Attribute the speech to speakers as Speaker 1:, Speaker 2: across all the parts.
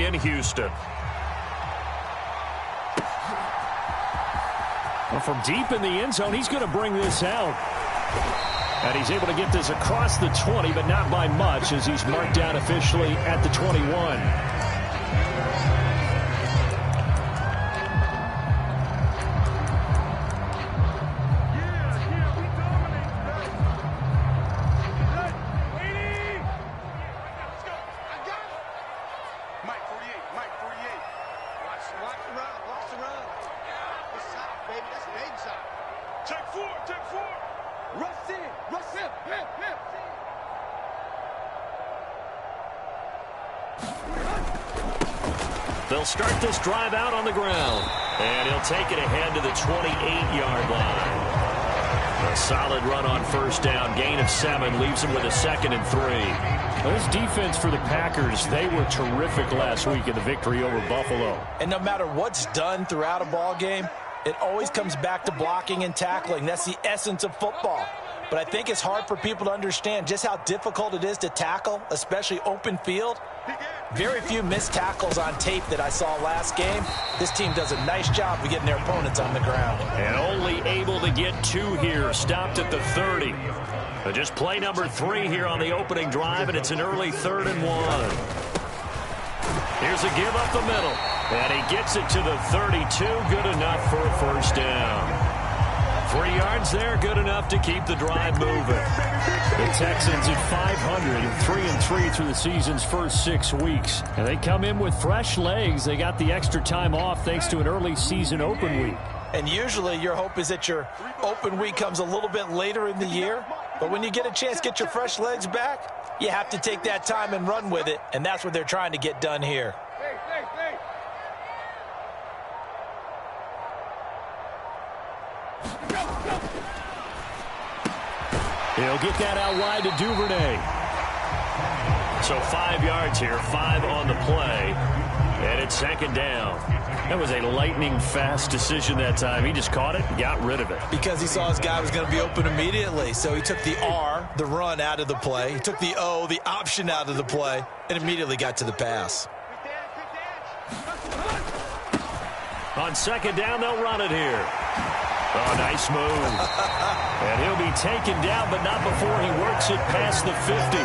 Speaker 1: in Houston.
Speaker 2: Well, from deep in the end zone, he's going to bring this out. And he's able to get this across the 20, but not by much, as he's marked down officially at the 21.
Speaker 1: They'll start this drive out on the ground. And he'll take it ahead to the 28-yard line. A solid run on first down. Gain of 7 leaves him with a 2nd and 3.
Speaker 2: Well, this defense for the Packers, they were terrific last week in the victory over Buffalo.
Speaker 3: And no matter what's done throughout a ball game, it always comes back to blocking and tackling. That's the essence of football. But I think it's hard for people to understand just how difficult it is to tackle, especially open field. Very few missed tackles on tape that I saw last game. This team does a nice job of getting their opponents on the ground.
Speaker 1: And only able to get 2 here, stopped at the 30. But just play number 3 here on the opening drive, and it's an early 3rd and 1. Here's a give up the middle. And he gets it to the 32. Good enough for a first down. 3 yards there, good enough to keep the drive moving.
Speaker 2: The Texans at 500 and 3-3 through the season's first 6 weeks. And they come in with fresh legs. They got the extra time off thanks to an early season open week.
Speaker 3: And usually your hope is that your open week comes a little bit later in the year. But when you get a chance to get your fresh legs back, you have to take that time and run with it. And that's what they're trying to get done here.
Speaker 2: He'll get that out wide to Duvernay.
Speaker 1: So 5 yards here, 5 on the play. And it's 2nd down. That was a lightning-fast decision that time. He just caught it and got rid of it.
Speaker 3: Because he saw his guy was going to be open immediately. So he took the R, the run, out of the play. He took the O, the option, out of the play, and immediately got to the pass.
Speaker 1: On 2nd down, they'll run it here. Oh, nice move. And he'll be taken down, but not before he works it past the 50.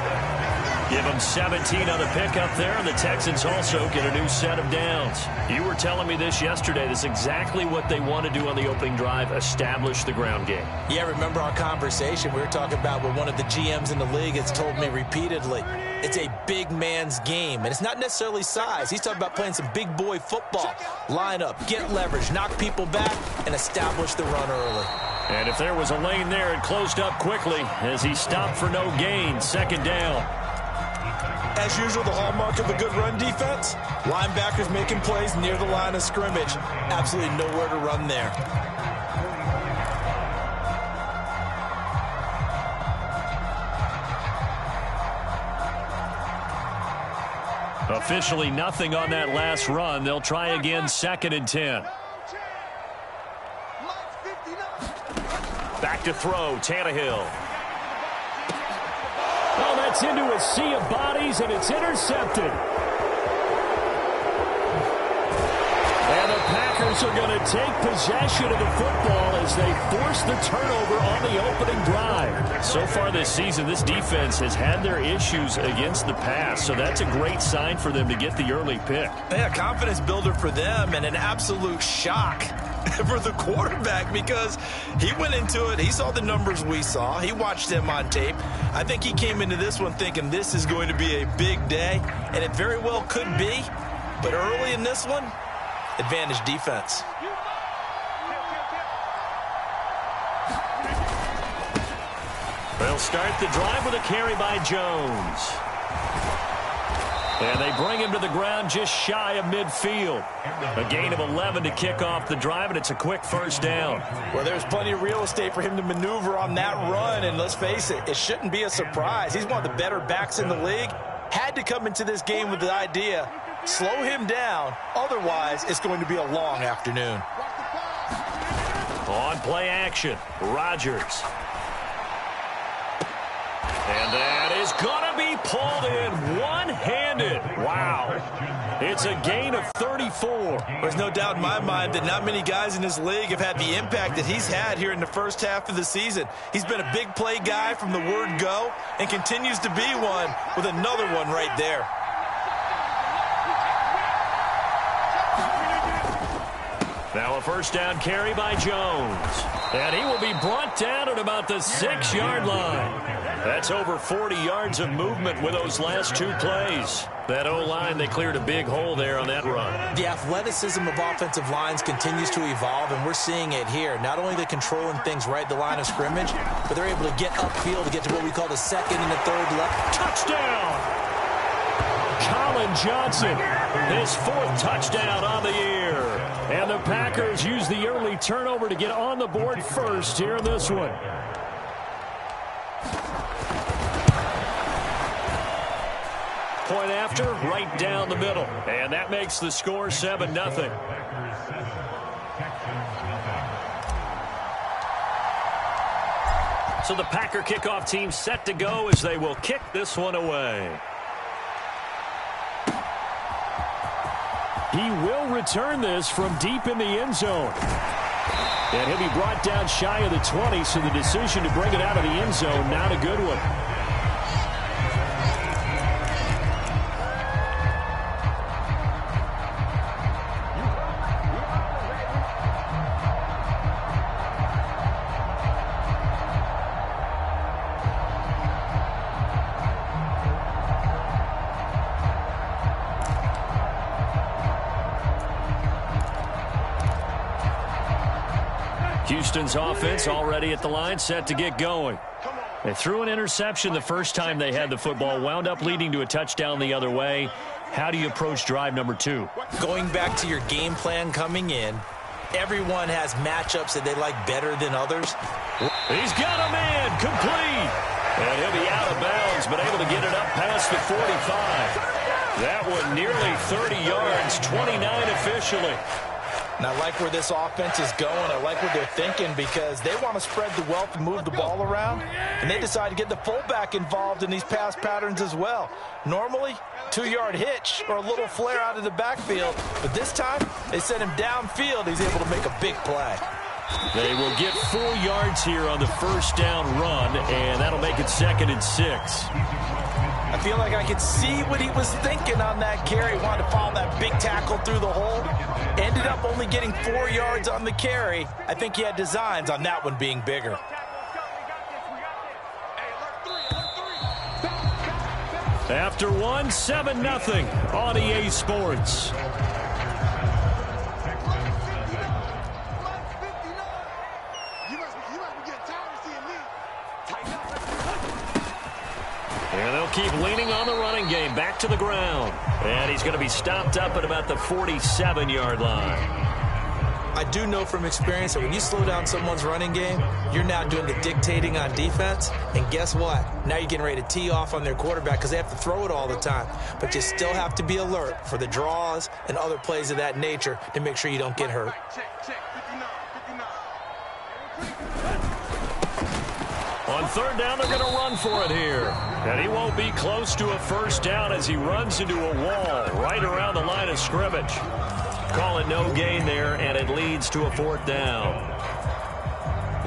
Speaker 1: Give him 17 on the pickup there, and the Texans also get a new set of downs. You were telling me this yesterday. This is exactly what they want to do on the opening drive, establish the ground game.
Speaker 3: Yeah, remember our conversation? We were talking about what one of the GMs in the league has told me repeatedly. It's a big man's game, and it's not necessarily size. He's talking about playing some big boy football. Line up, get leverage, knock people back, and establish the run early.
Speaker 1: And if there was a lane there, it closed up quickly as he stopped for no gain. 2nd down.
Speaker 3: As usual, the hallmark of a good run defense, linebackers making plays near the line of scrimmage. Absolutely nowhere to run there.
Speaker 1: Officially nothing on that last run. They'll try again, 2nd and 10. Back to throw, Tannehill.
Speaker 2: Oh, that's into a sea of bodies, and it's intercepted. And the Packers are going to take possession of the football as they force the turnover on the opening drive.
Speaker 1: So far this season, this defense has had their issues against the pass, so that's a great sign for them to get the early pick.
Speaker 3: Yeah, confidence builder for them, and an absolute shock for the quarterback because he went into it. He saw the numbers we saw. He watched them on tape. I think he came into this one thinking this is going to be a big day, and it very well could be. But early in this one, advantage defense.
Speaker 1: They'll start the drive with a carry by Jones. And they bring him to the ground just shy of midfield. A gain of 11 to kick off the drive, and it's a quick first down.
Speaker 3: Well, there's plenty of real estate for him to maneuver on that run, and let's face it, it shouldn't be a surprise. He's one of the better backs in the league. Had to come into this game with the idea, slow him down, otherwise it's going to be a long afternoon.
Speaker 1: On play action, Rodgers. And that is going to be pulled in one-handed. Wow.
Speaker 2: It's a gain of 34.
Speaker 3: There's no doubt in my mind that not many guys in this league have had the impact that he's had here in the first half of the season. He's been a big play guy from the word go and continues to be one with another one right there.
Speaker 2: Now a first down carry by Jones. And he will be brought down at about the 6-yard line. That's over 40 yards of movement with those last two plays. That O-line, they cleared a big hole there on that run.
Speaker 3: The athleticism of offensive lines continues to evolve, and we're seeing it here. Not only are they controlling things right at the line of scrimmage, but they're able to get upfield to get to what we call the second and the third level.
Speaker 2: Touchdown! Colin Johnson, his 4th touchdown on the year. And the Packers use the early turnover to get on the board first here in this one. Point after, right down the middle. And that makes the score 7-0. So the Packer kickoff team set to go as they will kick this one away. He will return this from deep in the end zone. And he'll be brought down shy of the 20, so the decision to bring it out of the end zone, not a good one. Houston's offense already at the line, set to get going. They threw an interception the first time they had the football, wound up leading to a touchdown the other way. How do you approach drive number 2?
Speaker 3: Going back to your game plan coming in, everyone has matchups that they like better than others.
Speaker 2: He's got a man, complete. And he'll be out of bounds, but able to get it up past the 45. That one nearly 30 yards, 29 officially.
Speaker 3: And I like where this offense is going. I like what they're thinking because they want to spread the wealth and move the ball around. And they decide to get the fullback involved in these pass patterns as well. Normally, 2-yard hitch or a little flare out of the backfield. But this time, they sent him downfield. He's able to make a big play.
Speaker 2: They will get 4 yards here on the first down run, and that'll make it 2nd and 6.
Speaker 3: I feel like I could see what he was thinking on that carry. Wanted to follow that big tackle through the hole. Ended up only getting 4 yards on the carry. I think he had designs on that one being bigger.
Speaker 2: After 1, 7-0 on EA Sports. And they'll keep leaning on the running game. Back to the ground. And he's going to be stopped up at about the 47-yard line.
Speaker 3: I do know from experience that when you slow down someone's running game, you're now doing the dictating on defense. And guess what? Now you're getting ready to tee off on their quarterback because they have to throw it all the time. But you still have to be alert for the draws and other plays of that nature to make sure you don't get hurt.
Speaker 2: On 3rd down, they're going to run for it here. And he won't be close to a first down as he runs into a wall right around the line of scrimmage. Call it no gain there, and it leads to a 4th down.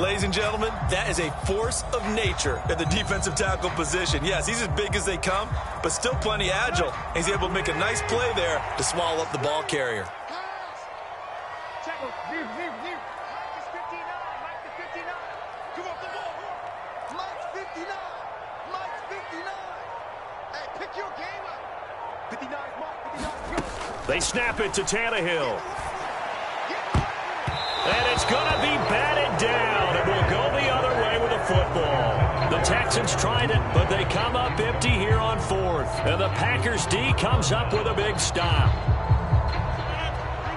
Speaker 3: Ladies and gentlemen, that is a force of nature at the defensive tackle position. Yes, he's as big as they come, but still plenty agile. He's able to make a nice play there to swallow up the ball carrier.
Speaker 2: They snap it to Tannehill. And it's going to be batted down. It will go the other way with the football. The Texans tried it, but they come up empty here on 4th. And the Packers D comes up with a big stop.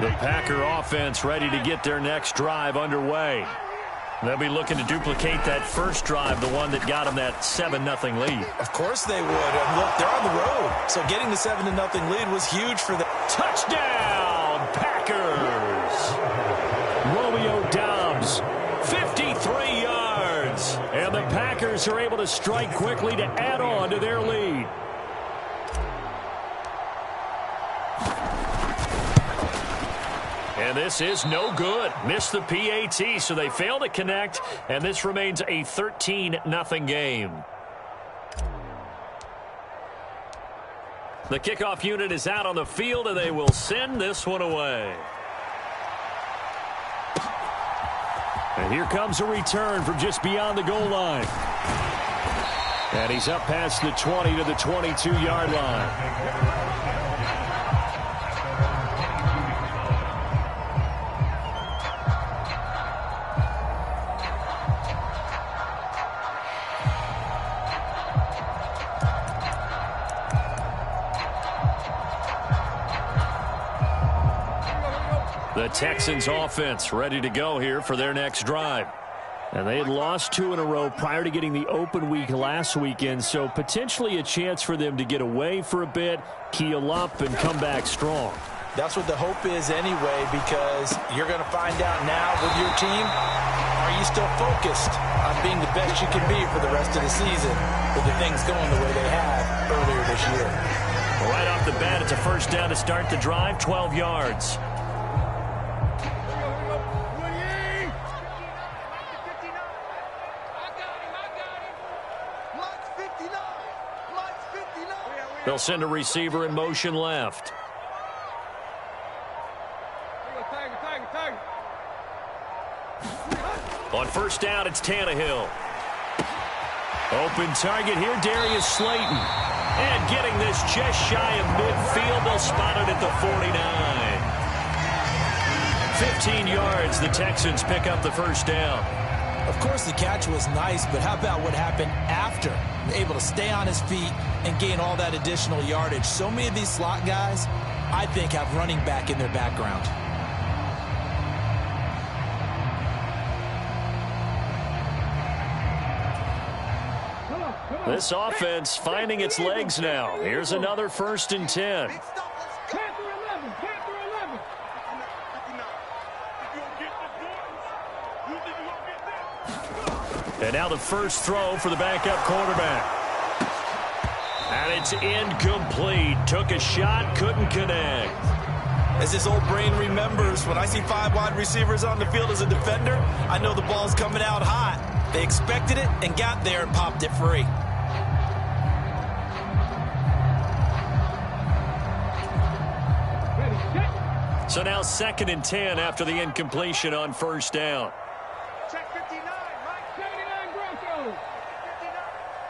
Speaker 2: The Packer offense ready to get their next drive underway. They'll be looking to duplicate that first drive, the one that got them that 7-0 lead.
Speaker 3: Of course they would. Look, they're on the road. So getting the 7-0 lead was huge for them.
Speaker 2: Touchdown, Packers! Romeo Doubs, 53 yards. And the Packers are able to strike quickly to add on to their lead.
Speaker 1: And this is no good. Missed the PAT, so they fail to connect, and this remains a 13-0 game. The kickoff unit is out on the field, and they will send this one away. And here comes a return from just beyond the goal line. And he's up past the 20 to the 22-yard line. The Texans offense ready to go here for their next drive. And they had lost 2 in a row prior to getting the open week last weekend, so potentially a chance for them to get away for a bit, keel up, and come back strong.
Speaker 3: That's what the hope is anyway, because you're going to find out now with your team, are you still focused on being the best you can be for the rest of the season with the things going the way they have earlier this year?
Speaker 1: Right off the bat, it's a first down to start the drive, 12 yards. They'll send a receiver in motion left. On first down, it's Tannehill. Open target here, Darius Slayton. And getting this just shy of midfield, they'll spot it at the 49. 15 yards, the Texans pick up the first down.
Speaker 3: Of course, the catch was nice, but how about what happened after? Able to stay on his feet and gain all that additional yardage. So many of these slot guys, I think, have running back in their background.
Speaker 1: This offense finding its legs now. Here's another 1st and 10. And now the first throw for the backup quarterback. And it's incomplete. Took a shot, couldn't connect.
Speaker 3: As this old brain remembers, when I see 5 wide receivers on the field as a defender, I know the ball's coming out hot. They expected it and got there and popped it free.
Speaker 1: So now 2nd and 10 after the incompletion on first down.
Speaker 4: Check 59, Mike 79 Broncos. 59.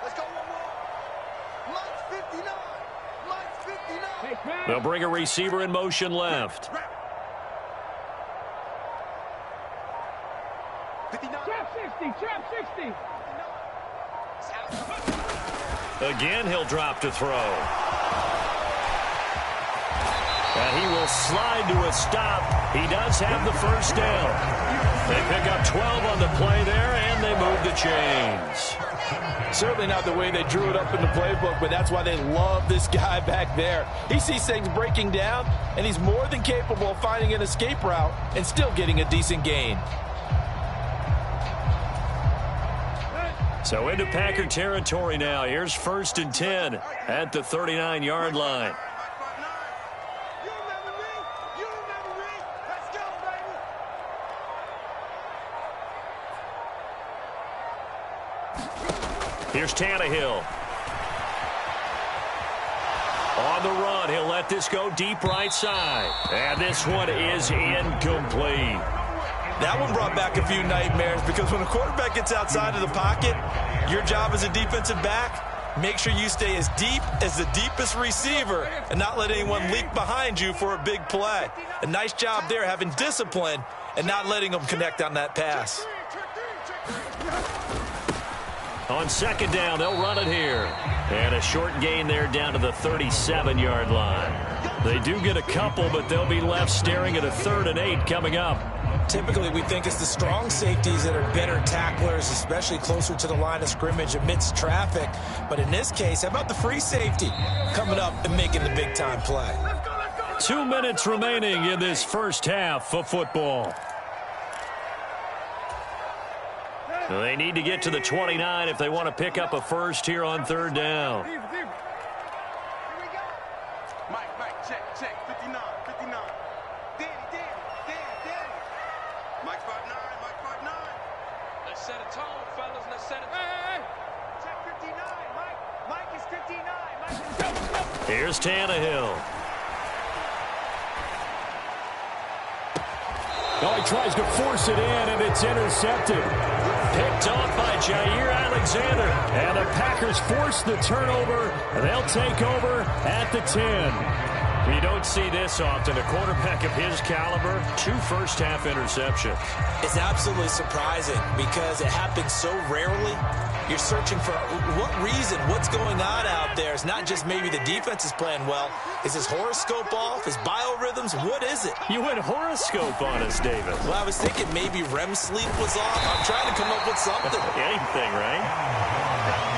Speaker 4: Let's go one more. Mike's 59. Mike's 59.
Speaker 1: They'll bring a receiver in motion left.
Speaker 4: 59. Trap 60.
Speaker 1: Again, he'll drop to throw. And he will slide to a stop. He does have the first down. They pick up 12 on the play there, and they move the chains.
Speaker 3: Certainly not the way they drew it up in the playbook, but that's why they love this guy back there. He sees things breaking down, and he's more than capable of finding an escape route and still getting a decent gain.
Speaker 1: So into Packer territory now. Here's 1st and 10 at the 39-yard line. Here's Tannehill. On the run, he'll let this go deep right side. And this one is incomplete.
Speaker 3: That one brought back a few nightmares, because when a quarterback gets outside of the pocket, your job as a defensive back, make sure you stay as deep as the deepest receiver and not let anyone leak behind you for a big play. A nice job there, having discipline and not letting them connect on that pass.
Speaker 1: On 2nd down, they'll run it here. And a short gain there down to the 37-yard line. They do get a couple, but they'll be left staring at a 3rd and 8 coming up.
Speaker 3: Typically, we think it's the strong safeties that are better tacklers, especially closer to the line of scrimmage amidst traffic. But in this case, how about the free safety coming up and making the big-time play?
Speaker 1: 2 minutes remaining in this first half of football. They need to get to the 29 if they want to pick up a first here on 3rd down.
Speaker 4: Mike, check, 59. Danny. Let's set a tone, fellas. Let's set a tone. Hey. Check 59, Mike. Mike is 59. Mike is...
Speaker 1: Here's Tannehill.
Speaker 2: Oh, he tries to force it in, and it's intercepted.
Speaker 1: Picked off by Jair Alexander.
Speaker 2: And the Packers force the turnover, and they'll take over at the 10.
Speaker 1: You don't see this often. A quarterback of his caliber, 2 first-half interceptions.
Speaker 3: It's absolutely surprising because it happens so rarely. You're searching for what reason, what's going on out there. It's not just maybe the defense is playing well. Is his horoscope off? His biorhythms? What is it?
Speaker 1: You went horoscope on us, David.
Speaker 3: Well, I was thinking maybe REM sleep was off. I'm trying to come up with something.
Speaker 1: Anything, right?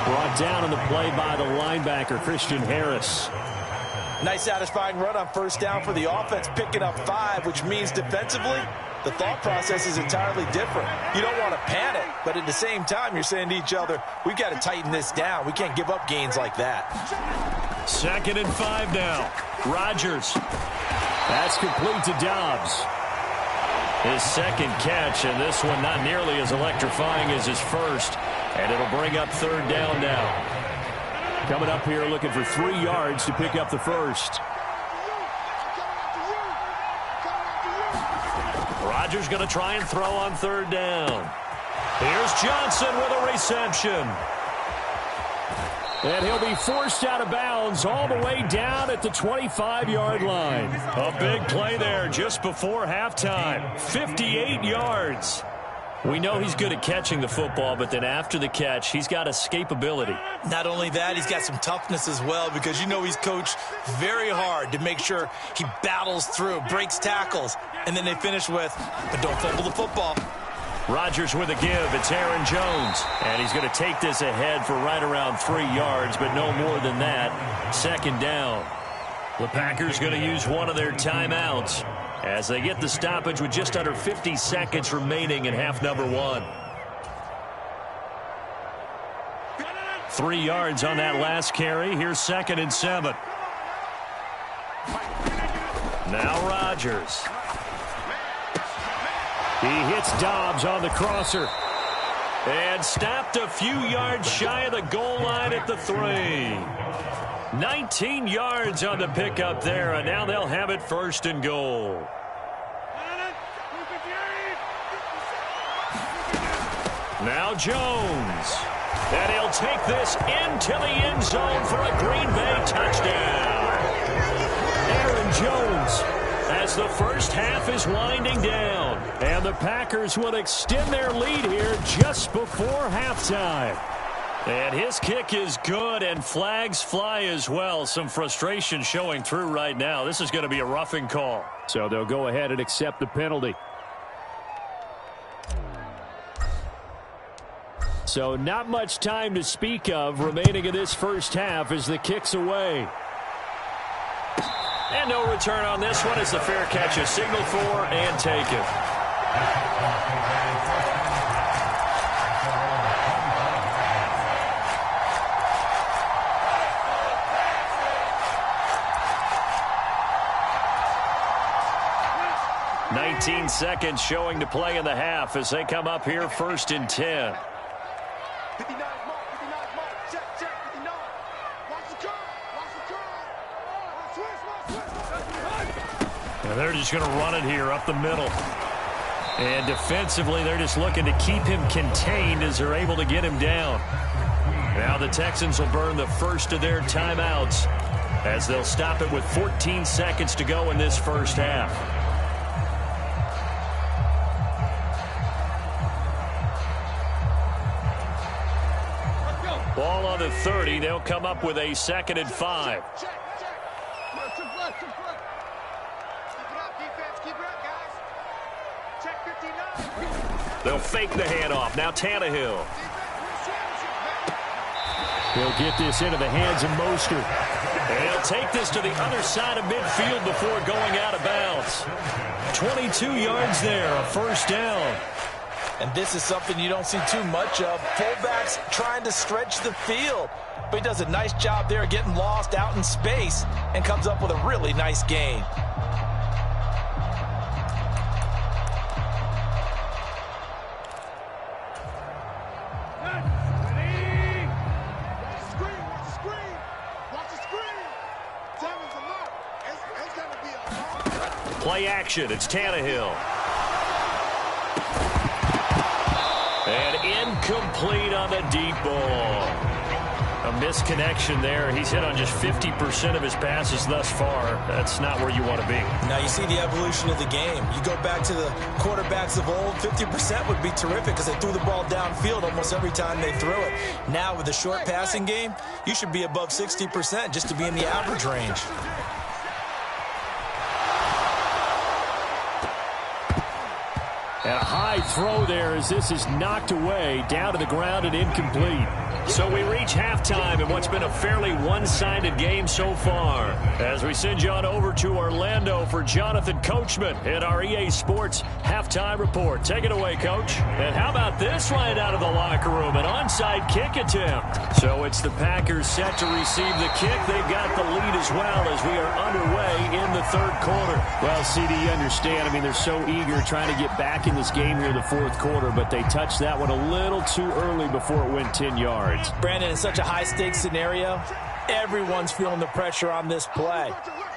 Speaker 2: Brought down on the play by the linebacker, Christian Harris.
Speaker 3: Nice satisfying run on first down for the offense, picking up 5, which means defensively, the thought process is entirely different. You don't want to panic, but at the same time, you're saying to each other, we've got to tighten this down. We can't give up gains like that.
Speaker 1: 2nd and 5 now. Rodgers.
Speaker 2: That's complete to Dobbs.
Speaker 1: His second catch, and this one not nearly as electrifying as his first. And it'll bring up 3rd down now.
Speaker 2: Coming up here looking for 3 yards to pick up the first.
Speaker 1: Rodgers going to try and throw on 3rd down. Here's Johnson with a reception.
Speaker 2: And he'll be forced out of bounds all the way down at the 25-yard line.
Speaker 1: A big play there just before halftime. 58 yards. We know he's good at catching the football, but then after the catch, he's got escapability.
Speaker 3: Not only that, he's got some toughness as well because you know he's coached very hard to make sure he battles through, breaks tackles, and then they finish with, but don't fumble the football.
Speaker 1: Rodgers with a give. It's Aaron Jones. And he's going to take this ahead for right around 3 yards, but no more than that. 2nd down. The Packers going to use one of their timeouts as they get the stoppage with just under 50 seconds remaining in half number 1. 3 yards on that last carry. Here's 2nd and 7. Now Rodgers.
Speaker 2: He hits Dobbs on the crosser.
Speaker 1: And stopped a few yards shy of the goal line at the 3. 19 yards on the pickup there, and now they'll have it 1st and goal. Now Jones. And he'll take this into the end zone for a Green Bay touchdown. Aaron Jones as the first half is winding down.
Speaker 2: And the Packers will extend their lead here just before halftime.
Speaker 1: And his kick is good, and flags fly as well. Some frustration showing through right now. This is going to be a roughing call.
Speaker 2: So they'll go ahead and accept the penalty. So not much time to speak of remaining in this first half as the kick's away.
Speaker 1: And no return on this one as the fair catch is signaled for and taken. "19 seconds showing to play in the half as they come up here 1st and 10.
Speaker 4: 59 mark, 59 mark. Check, 59. Watch the curl.
Speaker 1: And they're just going to run it here up the middle. And defensively, they're just looking to keep him contained as they're able to get him down. Now the Texans will burn the first of their timeouts as they'll stop it with 14 seconds to go in this first half. Ball on the 30. They'll come up with a 2nd and 5. They'll fake the handoff. Now Tannehill.
Speaker 2: He'll get this into the hands of Mostert.
Speaker 1: And he'll take this to the other side of midfield before going out of bounds. 22 yards there, a 1st down.
Speaker 3: And this is something you don't see too much of. Fullbacks trying to stretch the field. But he does a nice job there getting lost out in space and comes up with a really nice gain.
Speaker 1: Play action. It's Tannehill. And incomplete on the deep ball. A misconnection there. He's hit on just 50% of his passes thus far. That's not where you want to be.
Speaker 3: Now you see the evolution of the game. You go back to the quarterbacks of old, 50% would be terrific because they threw the ball downfield almost every time they threw it. Now with the short passing game, you should be above 60% just to be in the average range.
Speaker 2: And a high throw there as this is knocked away, down to the ground and incomplete.
Speaker 1: So we reach halftime in what's been a fairly one-sided game so far. As we send you on over to Orlando for Jonathan Coachman in our EA Sports Halftime Report. Take it away, Coach. And how about this right out of the locker room? An onside kick attempt. So it's the Packers set to receive the kick. They've got the lead as well as we are underway in the third quarter.
Speaker 2: Well, CD, you understand. I mean, they're so eager trying to get back in this game here in the fourth quarter, but they touched that one a little too early before it went 10 yards.
Speaker 3: Brandon, in such a high-stakes scenario, everyone's feeling the pressure on this play.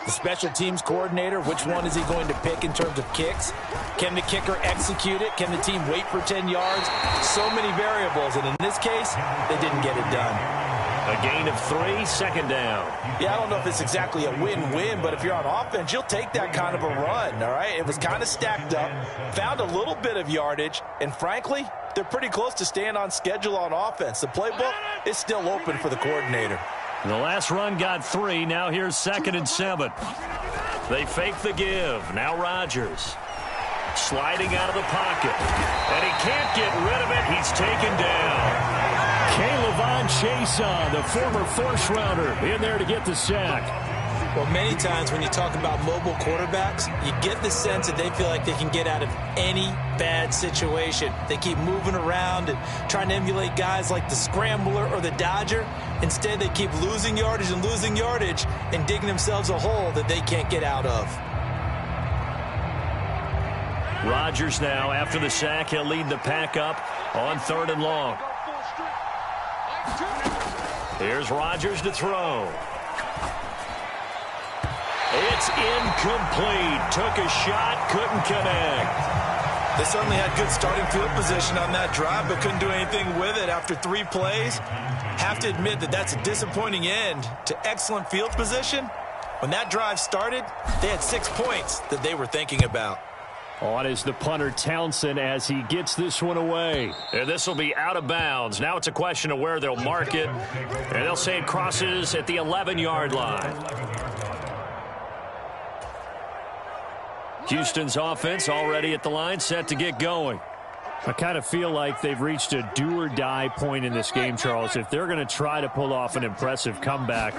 Speaker 3: The special teams coordinator, which one is he going to pick in terms of kicks? Can the kicker execute it? Can the team wait for 10 yards? So many variables, and in this case, they didn't get it done.
Speaker 1: A gain of 3, second down.
Speaker 3: Yeah, I don't know if it's exactly a win-win, but if you're on offense, you'll take that kind of a run, all right? It was kind of stacked up, found a little bit of yardage, and frankly, they're pretty close to staying on schedule on offense. The playbook is still open for the coordinator.
Speaker 1: The last run got 3. Now here's 2nd and 7. They fake the give. Now Rodgers. Sliding out of the pocket. And he can't get rid of it. He's taken down.
Speaker 2: K'Lavon Chaisson, the former first-rounder, in there to get the sack.
Speaker 3: Well, many times when you talk about mobile quarterbacks, you get the sense that they feel like they can get out of any bad situation. They keep moving around and trying to emulate guys like the Scrambler or the Dodger. Instead, they keep losing yardage and digging themselves a hole that they can't get out of.
Speaker 1: Rodgers now, after the sack, he'll lead the pack up on 3rd and long. Here's Rodgers to throw. It's incomplete. Took a shot, couldn't connect.
Speaker 3: They certainly had good starting field position on that drive, but couldn't do anything with it after 3 plays. Have to admit that that's a disappointing end to excellent field position. When that drive started, they had 6 points that they were thinking about.
Speaker 2: On is the punter Townsend as he gets this one away.
Speaker 1: And this will be out of bounds. Now it's a question of where they'll mark it. And they'll say it crosses at the 11-yard line. Houston's offense already at the line, set to get going.
Speaker 2: I kind of feel like they've reached a do-or-die point in this game, Charles. If they're going to try to pull off an impressive comeback,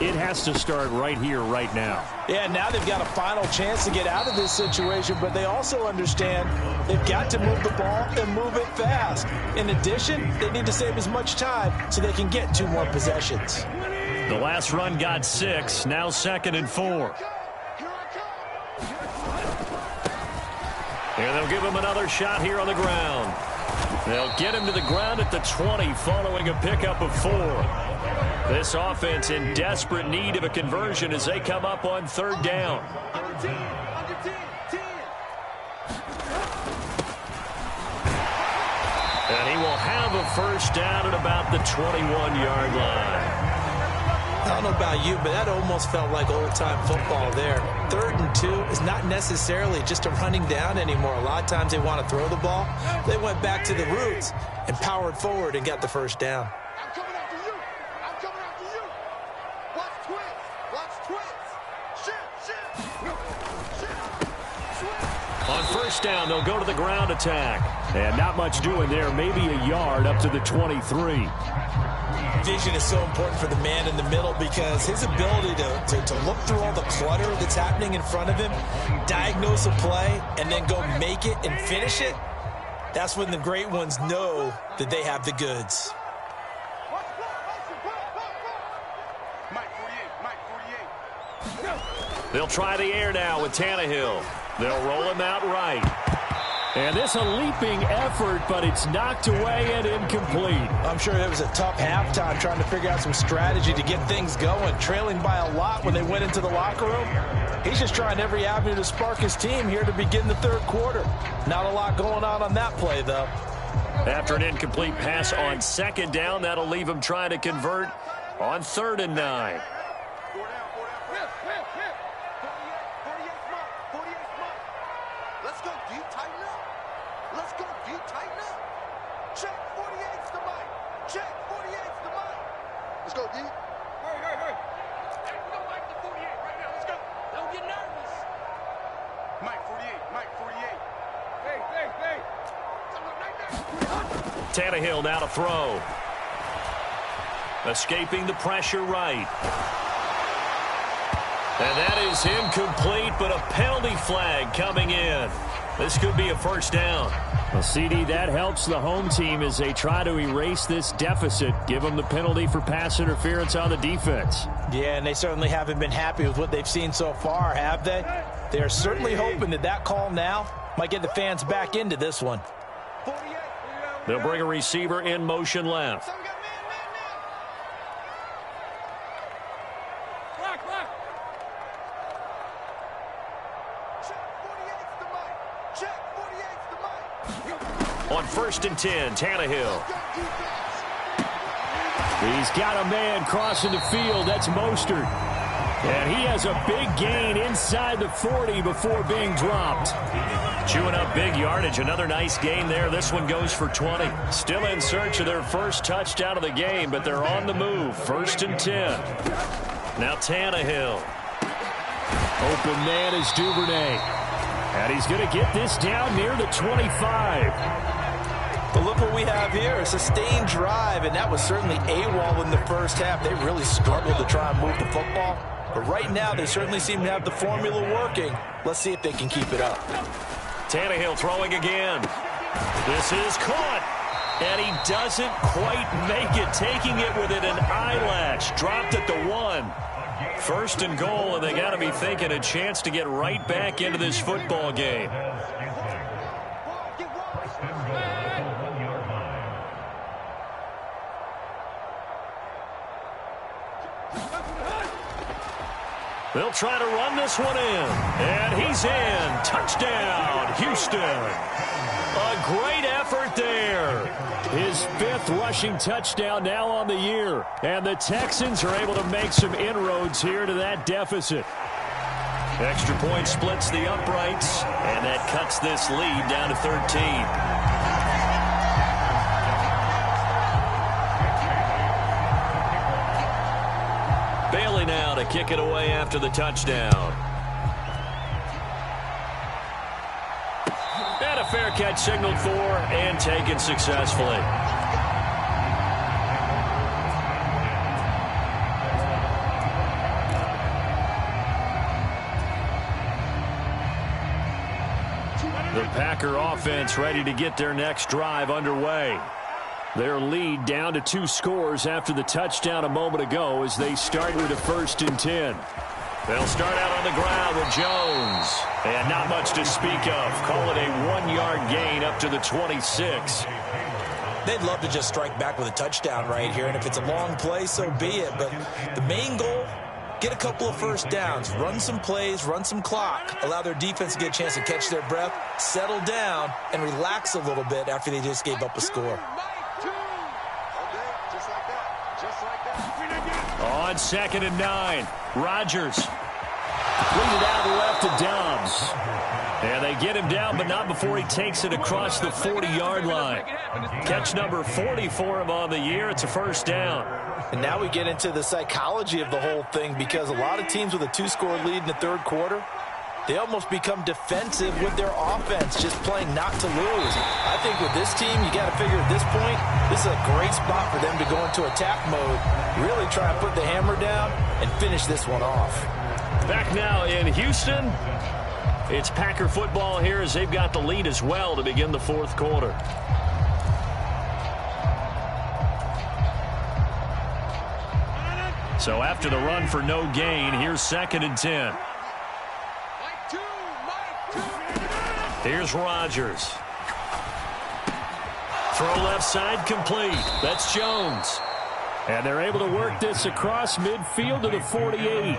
Speaker 2: it has to start right here, right now.
Speaker 3: Yeah, now they've got a final chance to get out of this situation, but they also understand they've got to move the ball and move it fast. In addition, they need to save as much time so they can get 2 more possessions.
Speaker 1: The last run got 6, now 2nd and 4. And they'll give him another shot here on the ground. They'll get him to the ground at the 20 following a pickup of 4. This offense in desperate need of a conversion as they come up on 3rd down. And he will have a first down at about the 21-yard line.
Speaker 3: I don't know about you, but that almost felt like old-time football there. 3rd and 2 is not necessarily just a running down anymore. A lot of times they want to throw the ball. They went back to the roots and powered forward and got the first down.
Speaker 4: I'm coming after you. I'm coming after you. Watch twins. Watch twins.
Speaker 1: On first down, they'll go to the ground attack. And not much doing there. Maybe a yard up to the 23.
Speaker 3: Vision is so important for the man in the middle because his ability to look through all the clutter that's happening in front of him, diagnose a play, and then go make it and finish it, that's when the great ones know that they have the goods.
Speaker 1: They'll try the air now with Tannehill. They'll roll him out right. And this a leaping effort, but it's knocked away and incomplete.
Speaker 3: I'm sure it was a tough halftime trying to figure out some strategy to get things going, trailing by a lot when they went into the locker room. He's just trying every avenue to spark his team here to begin the third quarter. Not a lot going on that play, though.
Speaker 1: After an incomplete pass on second down, that'll leave him trying to convert on 3rd and 9.
Speaker 4: Let's go deep, tighten up. Let's go deep, tighten up. Check 48's the mic. Check 48's the mic. Let's go deep. Hurry. Hey, we don't like the 48 right now. Let's go. Don't get nervous. Mike 48, Mike 48. Hey.
Speaker 1: Tannehill now to throw. Escaping the pressure right. And that is incomplete, but a penalty flag coming in. This could be a first down. Well, CD, that helps the home team as they try to erase this deficit. Give them the penalty for pass interference on the defense.
Speaker 3: Yeah, and they certainly haven't been happy with what they've seen so far, have they? They're certainly hoping that call now might get the fans back into this one.
Speaker 1: They'll bring a receiver in motion left. On 1st and 10, Tannehill. He's got a man crossing the field. That's Mostert. And he has a big gain inside the 40 before being dropped. Chewing up big yardage. Another nice gain there. This one goes for 20. Still in search of their first touchdown of the game, but they're on the move. 1st and 10. Now Tannehill. Open man is Duvernay. And he's going to get this down near the 25.
Speaker 3: But look what we have here, a sustained drive, and that was certainly AWOL in the first half. They really struggled to try and move the football. But right now, they certainly seem to have the formula working. Let's see if they can keep it up.
Speaker 1: Tannehill throwing again. This is caught. And he doesn't quite make it, taking it within an eyelash. Dropped at the 1. 1st and goal, and they got to be thinking a chance to get right back into this football game. They'll try to run this one in. And he's in. Touchdown, Houston. A great effort there. His 5th rushing touchdown now on the year. And the Texans are able to make some inroads here to that deficit. Extra point splits the uprights. And that cuts this lead down to 13. Now to kick it away after the touchdown. And a fair catch signaled for and taken successfully. The Packer offense ready to get their next drive underway. Their lead down to 2 scores after the touchdown a moment ago as they start with a 1st and 10. They'll start out on the ground with Jones. And not much to speak of. Call it a 1-yard gain up to the 26.
Speaker 3: They'd love to just strike back with a touchdown right here. And if it's a long play, so be it. But the main goal, get a couple of first downs. Run some plays, run some clock. Allow their defense to get a chance to catch their breath, settle down, and relax a little bit after they just gave up a score.
Speaker 1: On 2nd and 9, Rodgers. Completed out left to Dobbs. And they get him down, but not before he takes it across the 40-yard line. Catch number 40 for him on the year. It's a first down.
Speaker 3: And now we get into the psychology of the whole thing, because a lot of teams with a 2-score lead in the third quarter, they almost become defensive with their offense, just playing not to lose. I think with this team, you got to figure at this point, this is a great spot for them to go into attack mode, really try and put the hammer down and finish this one off.
Speaker 1: Back now in Houston, it's Packer football here as they've got the lead as well to begin the 4th quarter. So after the run for no gain, here's 2nd and 10. Here's Rodgers. Throw left side complete. That's Jones. And they're able to work this across midfield to the 48.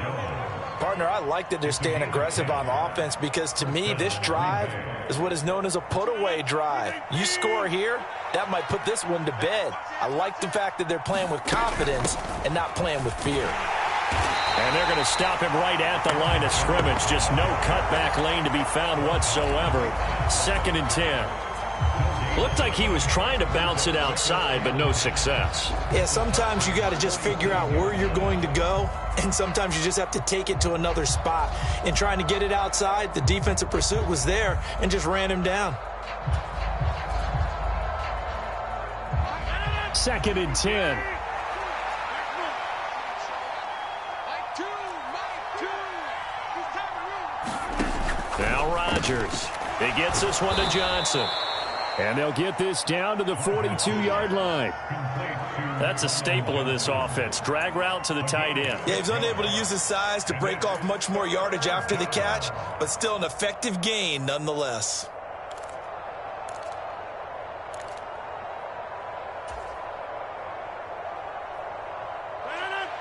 Speaker 3: Partner, I like that they're staying aggressive on offense because, to me, this drive is what is known as a put-away drive. You score here, that might put this one to bed. I like the fact that they're playing with confidence and not playing with fear.
Speaker 1: And they're going to stop him right at the line of scrimmage. Just no cutback lane to be found whatsoever. 2nd and 10. Looked like he was trying to bounce it outside, but no success.
Speaker 3: Yeah, sometimes you got to just figure out where you're going to go, and sometimes you just have to take it to another spot. In trying to get it outside, the defensive pursuit was there and just ran him down.
Speaker 1: 2nd and 10. Now Rodgers. He gets this one to Johnson. And they'll get this down to the 42-yard line. That's a staple of this offense. Drag route to the tight end.
Speaker 3: Yeah, he's unable to use his size to break off much more yardage after the catch, but still an effective gain nonetheless.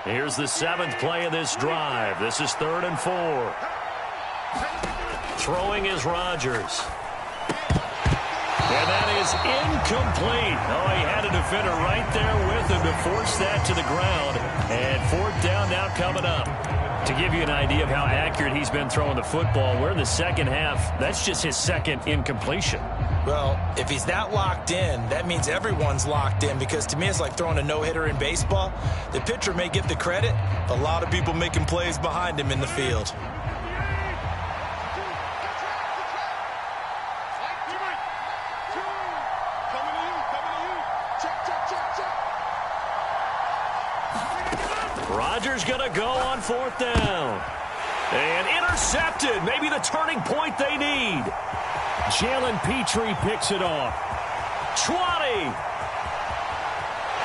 Speaker 1: Here's the 7th play of this drive. This is 3rd and 4. Throwing is Rodgers. And that is incomplete. Oh, he had a defender right there with him to force that to the ground. And 4th down now coming up. To give you an idea of how accurate he's been throwing the football, we're in the second half. That's just his 2nd incompletion.
Speaker 3: Well, if he's not locked in, that means everyone's locked in, because to me it's like throwing a no-hitter in baseball. The pitcher may get the credit, but a lot of people making plays behind him in the field.
Speaker 1: Rodgers going to go on 4th down. And intercepted. Maybe the turning point they need. Jalen Petrie picks it off. 20.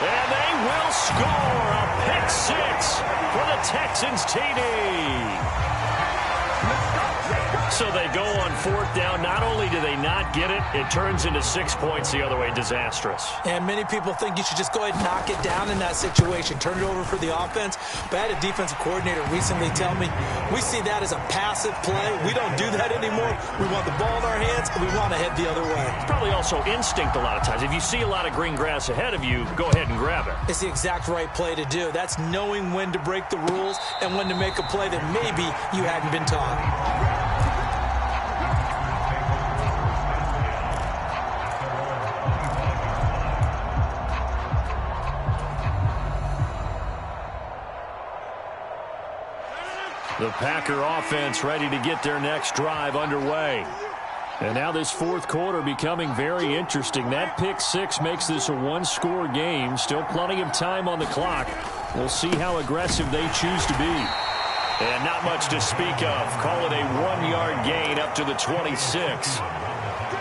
Speaker 1: And they will score a pick 6 for the Texans TD. So they go on 4th down. Not only do they not get it, it turns into 6 points the other way. Disastrous.
Speaker 3: And many people think you should just go ahead and knock it down in that situation. Turn it over for the offense. But I had a defensive coordinator recently tell me, we see that as a passive play. We don't do that anymore. We want the ball in our hands, and we want to head the other way.
Speaker 1: It's probably also instinct a lot of times. If you see a lot of green grass ahead of you, go ahead and grab it.
Speaker 3: It's the exact right play to do. That's knowing when to break the rules and when to make a play that maybe you hadn't been taught.
Speaker 1: The Packer offense ready to get their next drive underway. And now this 4th quarter becoming very interesting. That pick 6 makes this a 1-score game. Still plenty of time on the clock. We'll see how aggressive they choose to be. And not much to speak of. Call it a 1-yard gain up to the 26.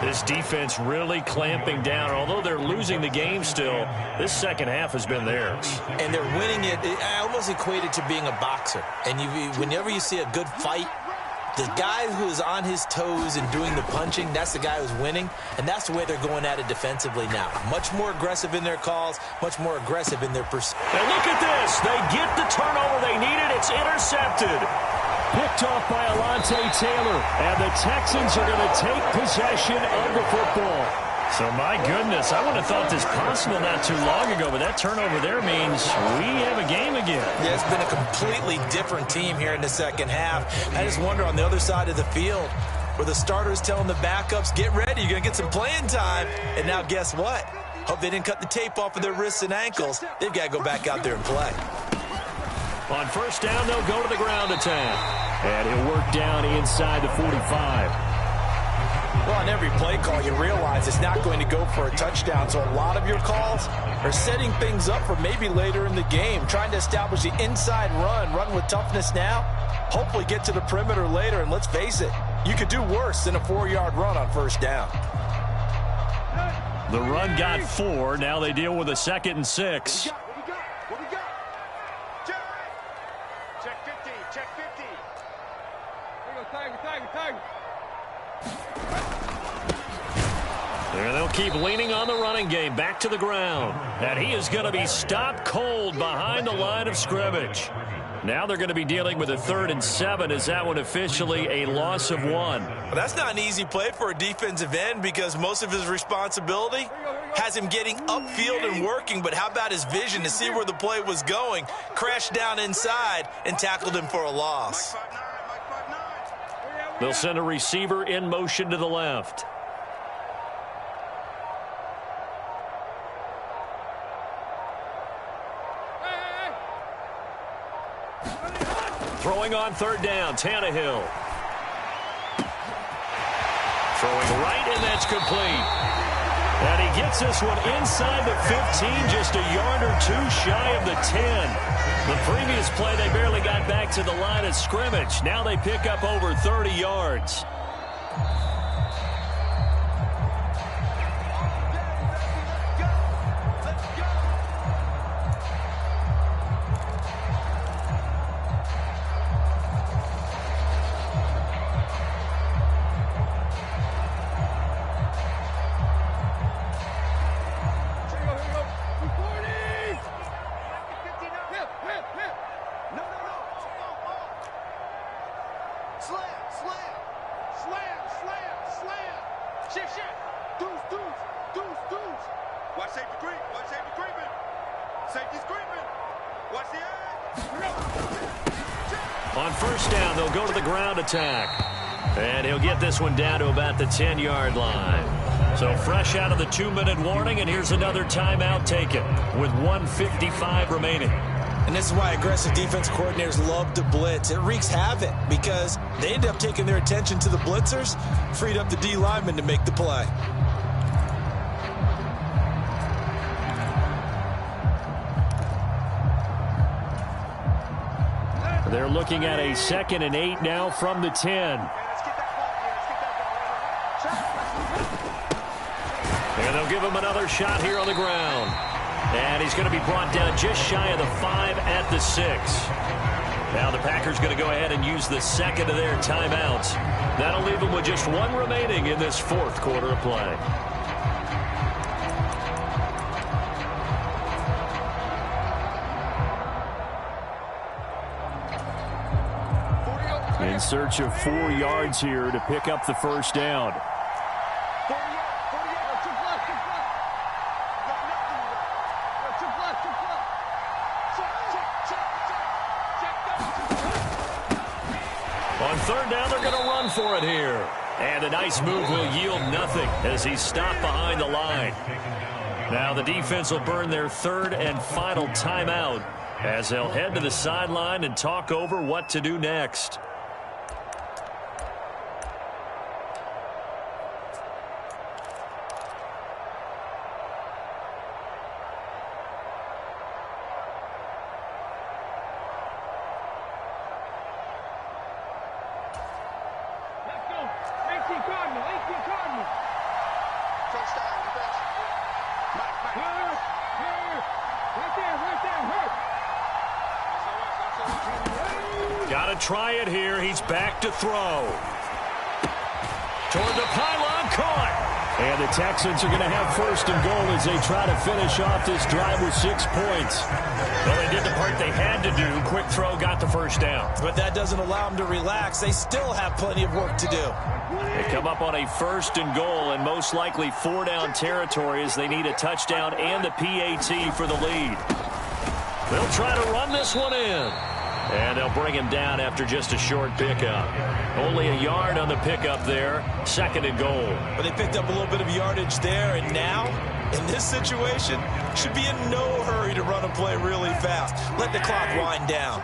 Speaker 1: This defense really clamping down. Although they're losing the game still, this second half has been theirs.
Speaker 3: And they're winning it. I almost equate it to being a boxer. And whenever you see a good fight, the guy who is on his toes and doing the punching, that's the guy who's winning. And that's the way they're going at it defensively now. Much more aggressive in their calls, much more aggressive in their pursuit.
Speaker 1: And look at this. They get the turnover they needed. It's intercepted. Picked off by Alontae Taylor. And the Texans are going to take possession of the football. So, my goodness, I would have thought this possible not too long ago, but that turnover there means we have a game again.
Speaker 3: Yeah, it's been a completely different team here in the second half. I just wonder on the other side of the field, where the starters telling the backups, get ready, you're going to get some playing time. And now guess what? Hope they didn't cut the tape off of their wrists and ankles. They've got to go back out there and play.
Speaker 1: On 1st down, they'll go to the ground attack. And he'll work down inside the 45.
Speaker 3: Well, on every play call, you realize it's not going to go for a touchdown. So a lot of your calls are setting things up for maybe later in the game, trying to establish the inside run with toughness now, hopefully get to the perimeter later. And let's face it, you could do worse than a 4-yard run on 1st down.
Speaker 1: The run got 4. Now they deal with a 2nd and 6.
Speaker 4: What we got? Check 50. Check 50.
Speaker 5: Tiger.
Speaker 1: keep leaning on the running game. Back to the ground. And he is going to be stopped cold behind the line of scrimmage. Now they're going to be dealing with a 3rd and 7. Is that one officially a loss of 1?
Speaker 3: Well, that's not an easy play for a defensive end because most of his responsibility has him getting upfield and working. But how about his vision to see where the play was going? Crashed down inside and tackled him for a loss.
Speaker 1: They'll send a receiver in motion to the left. Throwing on 3rd down, Tannehill. Throwing right, and that's complete. And he gets this one inside the 15, just a yard or 2 shy of the 10. The previous play, they barely got back to the line of scrimmage. Now they pick up over 30 yards. On 1st down, they'll go to the ground attack. And he'll get this one down to about the 10-yard line. So fresh out of the 2-minute warning, and here's another timeout taken with 1:55 remaining.
Speaker 3: And this is why aggressive defense coordinators love to blitz. It wreaks havoc because they end up taking their attention to the blitzers, freed up the D lineman to make the play.
Speaker 1: They're looking at a 2nd and 8 now from the 10. And they'll give him another shot here on the ground. And he's going to be brought down just shy of the 5 at the 6. Now the Packers going to go ahead and use the 2nd of their timeouts. That'll leave them with just 1 remaining in this 4th quarter of play. In search of 4 yards here to pick up the 1st down. On 3rd down, they're going to run for it here. And a nice move will yield nothing as he's stopped behind the line. Now the defense will burn their 3rd and final timeout as they'll head to the sideline and talk over what to do next. Got to try it here. He's back to throw. Toward the pylon, caught. And the Texans are going to have 1st and goal as they try to finish off this drive with 6 points. Well, they did the part they had to do. Quick throw, got the 1st down.
Speaker 3: But that doesn't allow them to relax. They still have plenty of work to do.
Speaker 1: They come up on a 1st and goal and most likely 4-down territory as they need a touchdown and the PAT for the lead. They'll try to run this one in. And they'll bring him down after just a short pickup. Only a yard on the pickup there. 2nd and goal.
Speaker 3: But they picked up a little bit of yardage there, and now, in this situation, should be in no hurry to run a play really fast. Let the clock wind down.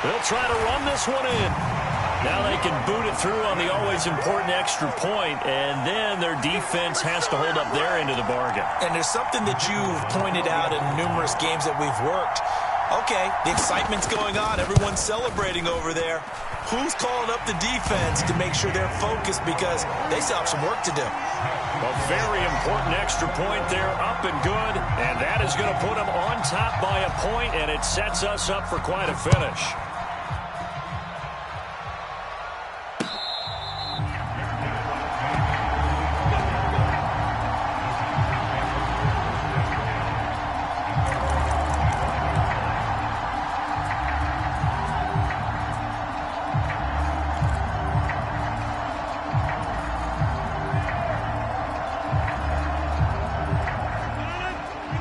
Speaker 1: They'll try to run this one in. Now they can boot it through on the always important extra point, and then their defense has to hold up their end of the bargain.
Speaker 3: And there's something that you've pointed out in numerous games that we've worked. Okay, the excitement's going on. Everyone's celebrating over there. Who's calling up the defense to make sure they're focused because they still have some work to do?
Speaker 1: A very important extra point there, up and good, and that is going to put them on top by a point, and it sets us up for quite a finish.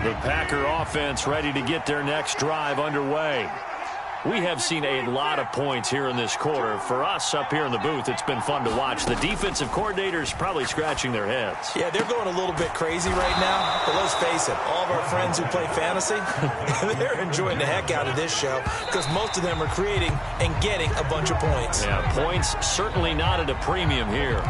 Speaker 1: The Packer offense ready to get their next drive underway. We have seen a lot of points here in this quarter. For us up here in the booth, it's been fun to watch. The defensive coordinators probably scratching their heads.
Speaker 3: Yeah, they're going a little bit crazy right now. But let's face it, all of our friends who play fantasy, they're enjoying the heck out of this show because most of them are creating and getting a bunch of points.
Speaker 1: Yeah, points certainly not at a premium here.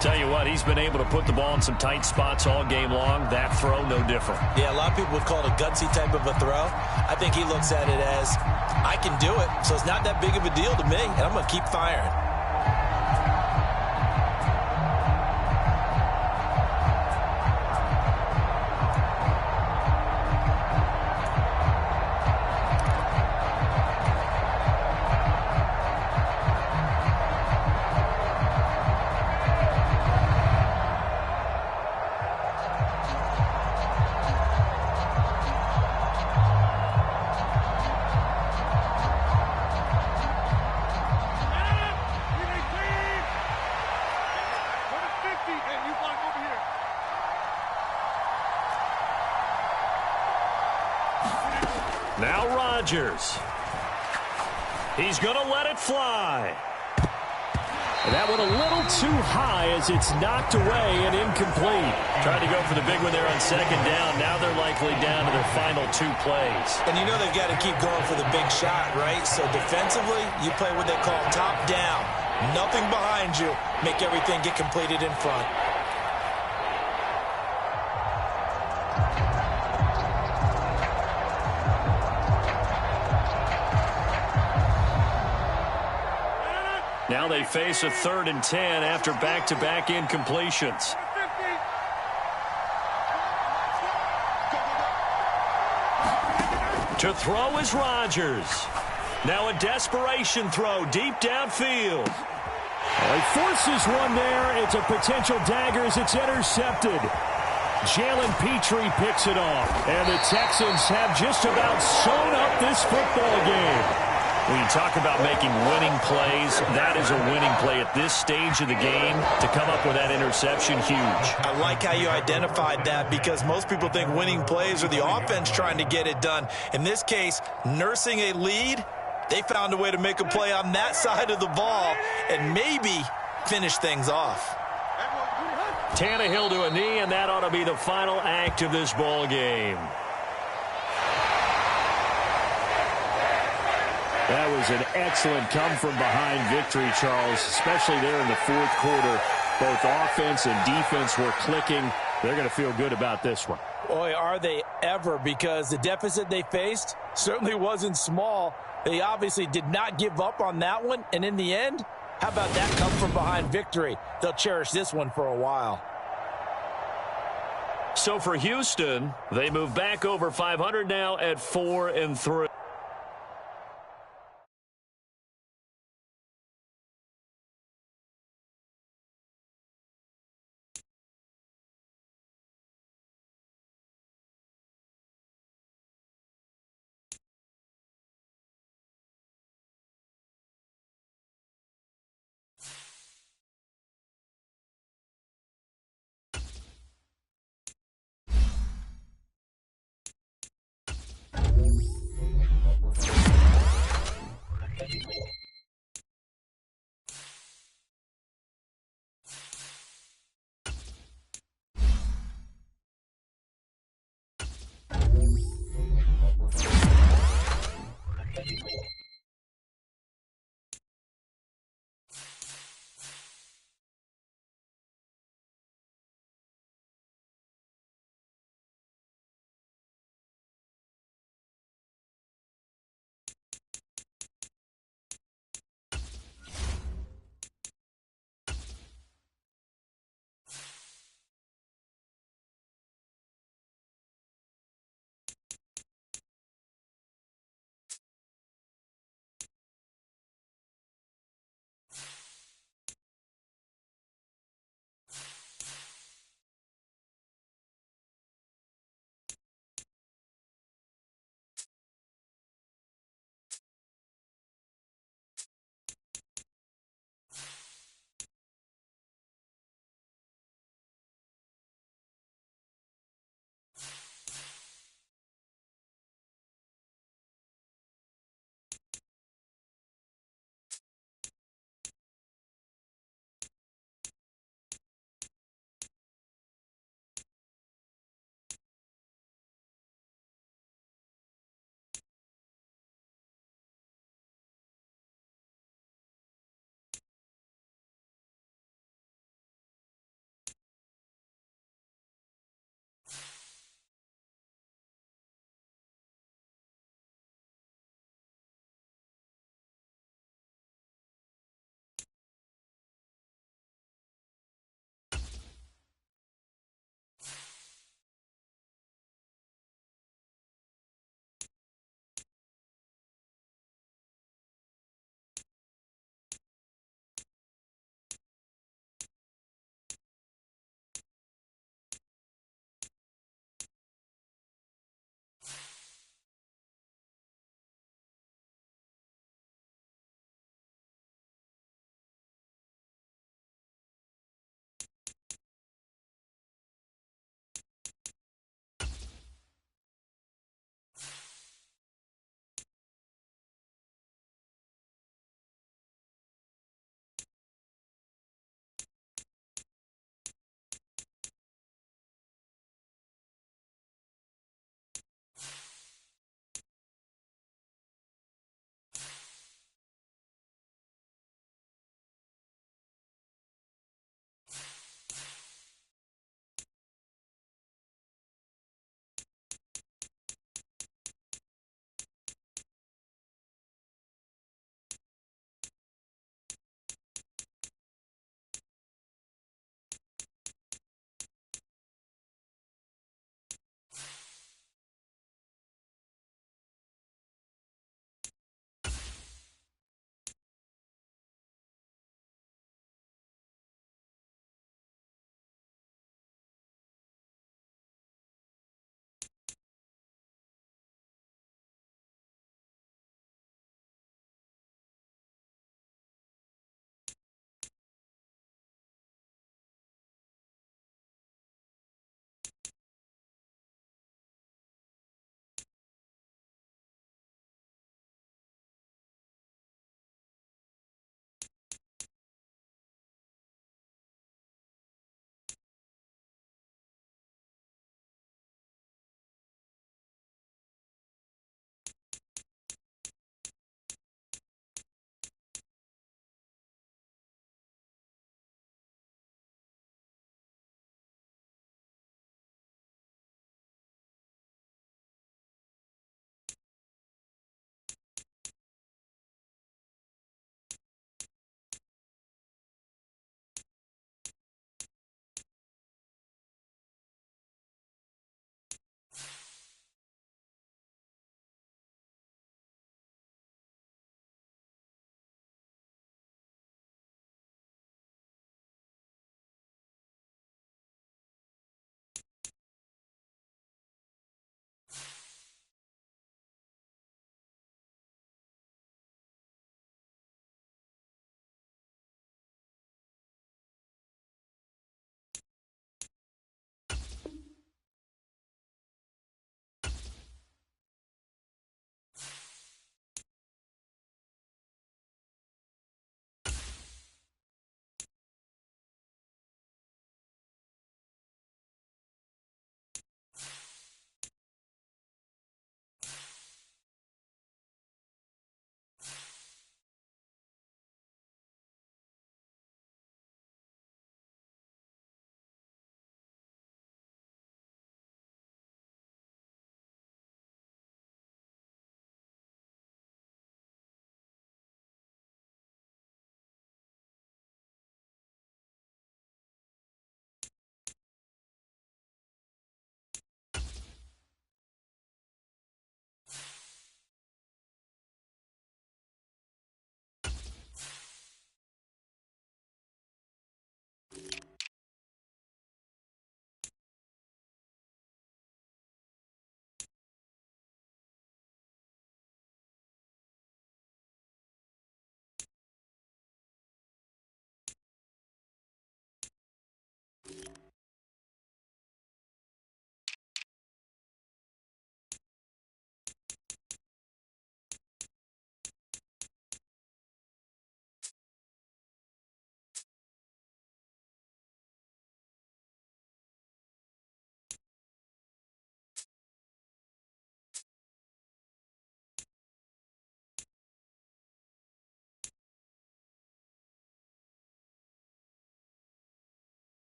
Speaker 1: Tell you what, he's been able to put the ball in some tight spots all game long. That throw, no different.
Speaker 3: Yeah, a lot of people would call it a gutsy type of a throw. I think he looks at it as, I can do it, so it's not that big of a deal to me, and I'm going to keep firing.
Speaker 1: Now Rodgers. He's going to let it fly. And that one a little too high as it's knocked away and incomplete. Tried to go for the big one there on second down. Now they're likely down to their final 2 plays.
Speaker 3: And you know they've got to keep going for the big shot, right? So defensively, you play what they call top down. Nothing behind you. Make everything get completed in front.
Speaker 1: Now they face a 3rd and 10 after back-to-back incompletions. To throw is Rodgers. Now a desperation throw deep downfield.
Speaker 2: He forces one there. It's a potential dagger as it's intercepted. Jalen Petrie picks it off. And the Texans have just about sewn up this football game.
Speaker 1: When you talk about making winning plays, that is a winning play at this stage of the game. To come up with that interception, huge.
Speaker 3: I like how you identified that because most people think winning plays are the offense trying to get it done. In this case, nursing a lead, they found a way to make a play on that side of the ball and maybe finish things off.
Speaker 1: Tannehill to a knee, and that ought to be the final act of this ball game.
Speaker 2: That was an excellent come-from-behind victory, Charles, especially there in the 4th quarter. Both offense and defense were clicking. They're going to feel good about this one.
Speaker 3: Boy, are they ever, because the deficit they faced certainly wasn't small. They obviously did not give up on that one, and in the end, how about that come-from-behind victory? They'll cherish this one for a while.
Speaker 1: So for Houston, they move back over 500 now at 4-3.